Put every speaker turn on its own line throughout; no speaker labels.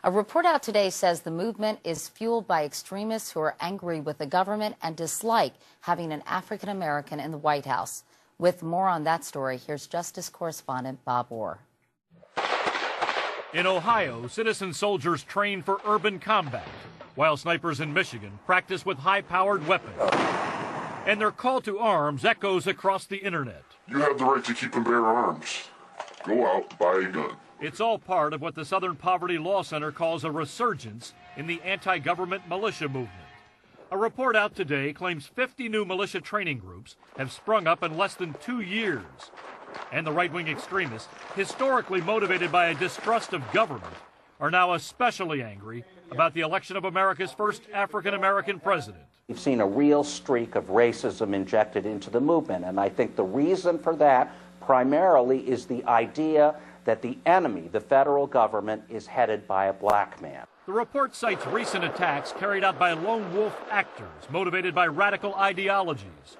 A report out today says the movement is fueled by extremists who are angry with the government and dislike having an African American in the White House. With more on that story, here's Justice correspondent Bob Orr.
In Ohio, citizen soldiers train for urban combat, while snipers in Michigan practice with high-powered weapons. And their call to arms echoes across the internet.
You have the right to keep and bear arms. Go out, buy a gun.
It's all part of what the Southern Poverty Law Center calls a resurgence in the anti-government militia movement. A report out today claims 50 new militia training groups have sprung up in less than 2 years. And the right-wing extremists, historically motivated by a distrust of government, are now especially angry about the election of America's first African-American president.
We've seen a real streak of racism injected into the movement, and I think the reason for that primarily is the idea that the enemy, the federal government, is headed by a black man.
The report cites recent attacks carried out by lone wolf actors motivated by radical ideologies.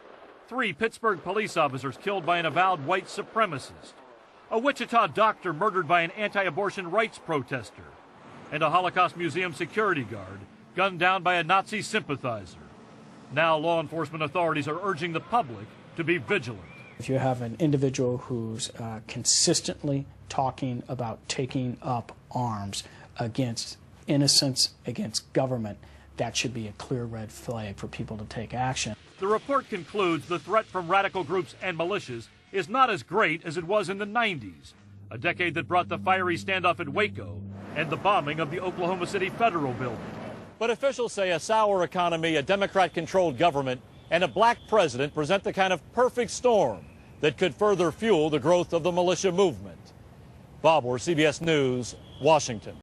3 Pittsburgh police officers killed by an avowed white supremacist. A Wichita doctor murdered by an anti-abortion rights protester. And a Holocaust Museum security guard gunned down by a Nazi sympathizer. Now law enforcement authorities are urging the public to be vigilant.
If you have an individual who's consistently talking about taking up arms against innocents, against government, that should be a clear red flag for people to take action.
The report concludes the threat from radical groups and militias is not as great as it was in the 90s, a decade that brought the fiery standoff at Waco and the bombing of the Oklahoma City Federal Building. But officials say a sour economy, a Democrat-controlled government, and a black president present the kind of perfect storm that could further fuel the growth of the militia movement. Bob Orr, CBS News, Washington.